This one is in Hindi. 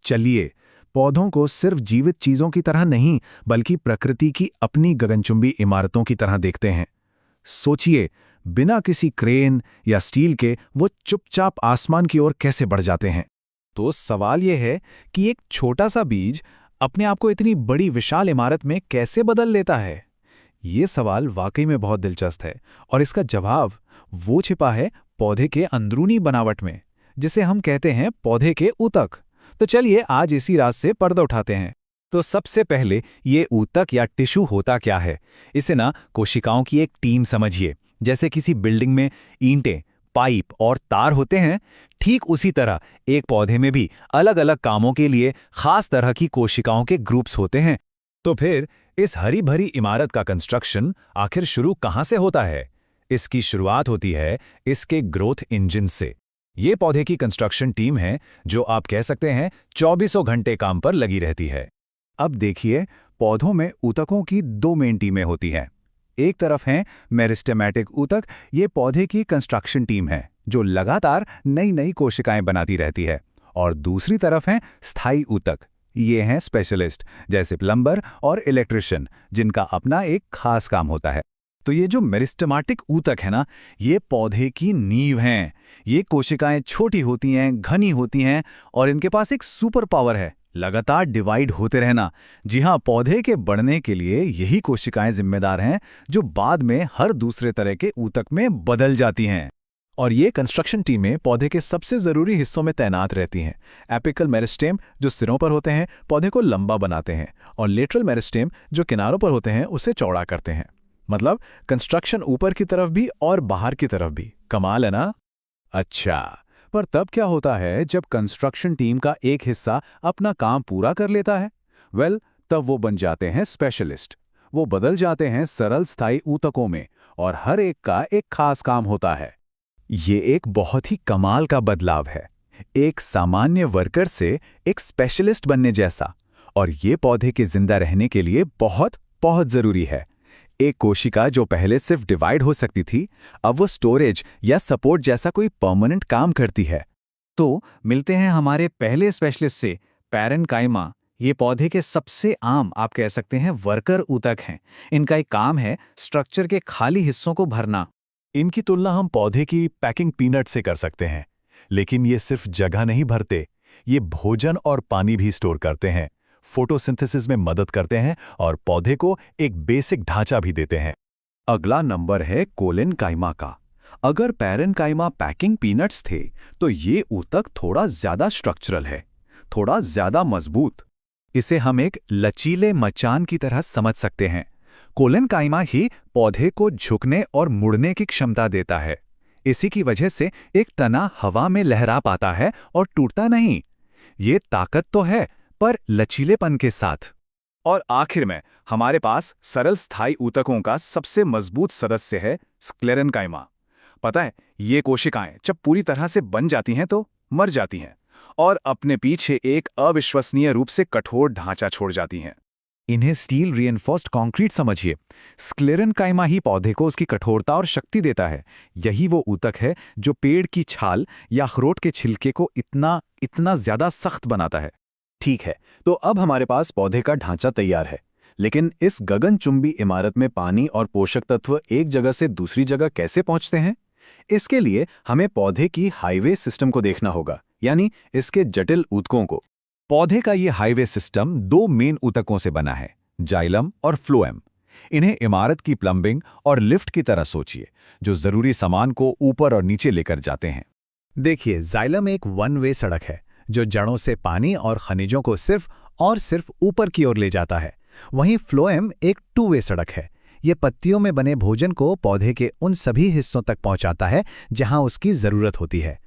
चलिए पौधों को सिर्फ जीवित चीजों की तरह नहीं बल्कि प्रकृति की अपनी गगनचुंबी इमारतों की तरह देखते हैं। सोचिए, बिना किसी क्रेन या स्टील के वो चुपचाप आसमान की ओर कैसे बढ़ जाते हैं। तो सवाल यह है कि एक छोटा सा बीज अपने आप को इतनी बड़ी विशाल इमारत में कैसे बदल लेता है। ये सवाल वाकई में बहुत दिलचस्प है और इसका जवाब वो छिपा है पौधे के अंदरूनी बनावट में, जिसे हम कहते हैं पौधे के ऊतक। तो चलिए आज इसी राज से पर्दा उठाते हैं। तो सबसे पहले ये ऊतक या टिश्यू होता क्या है। इसे ना कोशिकाओं की एक टीम समझिए। जैसे किसी बिल्डिंग में ईंटें, पाइप और तार होते हैं, ठीक उसी तरह एक पौधे में भी अलग अलग कामों के लिए खास तरह की कोशिकाओं के ग्रुप्स होते हैं। तो फिर इस हरी भरी इमारत का कंस्ट्रक्शन आखिर शुरू कहाँ से होता है। इसकी शुरुआत होती है इसके ग्रोथ इंजन से। ये पौधे की कंस्ट्रक्शन टीम है जो आप कह सकते हैं 24 घंटे काम पर लगी रहती है। अब देखिए, पौधों में ऊतकों की दो मेन टीमें होती हैं। एक तरफ हैं मेरिस्टेमेटिक ऊतक, ये पौधे की कंस्ट्रक्शन टीम है जो लगातार नई नई कोशिकाएं बनाती रहती है। और दूसरी तरफ हैं स्थायी ऊतक, ये हैं स्पेशलिस्ट जैसे प्लम्बर और इलेक्ट्रिशियन, जिनका अपना एक खास काम होता है। तो ये जो मेरिस्टेमेटिक ऊतक है ना, ये पौधे की नींव हैं। ये कोशिकाएं छोटी होती हैं, घनी होती हैं और इनके पास एक सुपर पावर है, लगातार डिवाइड होते रहना। जी हाँ, पौधे के बढ़ने के लिए यही कोशिकाएं जिम्मेदार हैं जो बाद में हर दूसरे तरह के ऊतक में बदल जाती हैं। और ये कंस्ट्रक्शन टीमें पौधे के सबसे ज़रूरी हिस्सों में तैनात रहती हैं। एपिकल मेरिस्टेम जो सिरों पर होते हैं पौधे को लंबा बनाते हैं, और लेटरल मेरिस्टेम जो किनारों पर होते हैं उसे चौड़ा करते हैं। मतलब कंस्ट्रक्शन ऊपर की तरफ भी और बाहर की तरफ भी। कमाल है ना। अच्छा, पर तब क्या होता है जब कंस्ट्रक्शन टीम का एक हिस्सा अपना काम पूरा कर लेता है? तब वो बन जाते हैं स्पेशलिस्ट। वो बदल जाते हैं सरल स्थायी ऊतकों में और हर एक का एक खास काम होता है। ये एक बहुत ही कमाल का बदलाव है, एक सामान्य वर्कर से एक स्पेशलिस्ट बनने जैसा। और ये पौधे के जिंदा रहने के लिए बहुत बहुत जरूरी है। एक कोशिका जो पहले सिर्फ डिवाइड हो सकती थी, अब वो स्टोरेज या सपोर्ट जैसा कोई परमानेंट काम करती है। तो मिलते हैं हमारे पहले स्पेशलिस्ट से, पैरेन्काइमा। ये पौधे के सबसे आम, आप कह सकते हैं, वर्कर ऊतक हैं। इनका एक काम है स्ट्रक्चर के खाली हिस्सों को भरना। इनकी तुलना हम पौधे की पैकिंग पीनट से कर सकते हैं, लेकिन ये सिर्फ जगह नहीं भरते, ये भोजन और पानी भी स्टोर करते हैं, फोटोसिंथेसिस में मदद करते हैं और पौधे को एक बेसिक ढांचा भी देते हैं। अगला नंबर है कोलेनकाइमा का। अगर पैरेन्काइमा पैकिंग पीनट्स थे, तो ये ऊतक थोड़ा ज्यादा स्ट्रक्चरल है, थोड़ा ज्यादा मजबूत। इसे हम एक लचीले मचान की तरह समझ सकते हैं। कोलेनकाइमा ही पौधे को झुकने और मुड़ने की क्षमता देता है। इसी की वजह से एक तना हवा में लहरा पाता है और टूटता नहीं। ये ताकत तो है, पर लचीलेपन के साथ। और आखिर में हमारे पास सरल स्थायी ऊतकों का सबसे मजबूत सदस्य है स्क्लेरेन्काइमा। पता है, ये कोशिकाएं जब पूरी तरह से बन जाती हैं तो मर जाती हैं और अपने पीछे एक अविश्वसनीय रूप से कठोर ढांचा छोड़ जाती हैं। इन्हें स्टील रिइंफोर्स्ड कंक्रीट समझिए। स्क्लेरेन्काइमा ही पौधे को उसकी कठोरता और शक्ति देता है। यही वो ऊतक है जो पेड़ की छाल या अखरोट के छिलके को इतना ज्यादा सख्त बनाता है। ठीक है, तो अब हमारे पास पौधे का ढांचा तैयार है, लेकिन इस गगनचुंबी इमारत में पानी और पोषक तत्व एक जगह से दूसरी जगह कैसे पहुंचते हैं? इसके लिए हमें पौधे की हाईवे सिस्टम को देखना होगा, यानी इसके जटिल ऊतकों को। पौधे का ये हाईवे सिस्टम दो मेन ऊतकों से बना है, जाइलम और फ्लोएम। इन्हें इमारत की प्लम्बिंग और लिफ्ट की तरह सोचिए, जो जरूरी सामान को ऊपर और नीचे लेकर जाते हैं। देखिए, जाइलम एक वन वे सड़क है जो जड़ों से पानी और खनिजों को सिर्फ ऊपर की ओर ले जाता है। वहीं फ्लोएम एक टू वे सड़क है। ये पत्तियों में बने भोजन को पौधे के उन सभी हिस्सों तक पहुंचाता है जहां उसकी जरूरत होती है।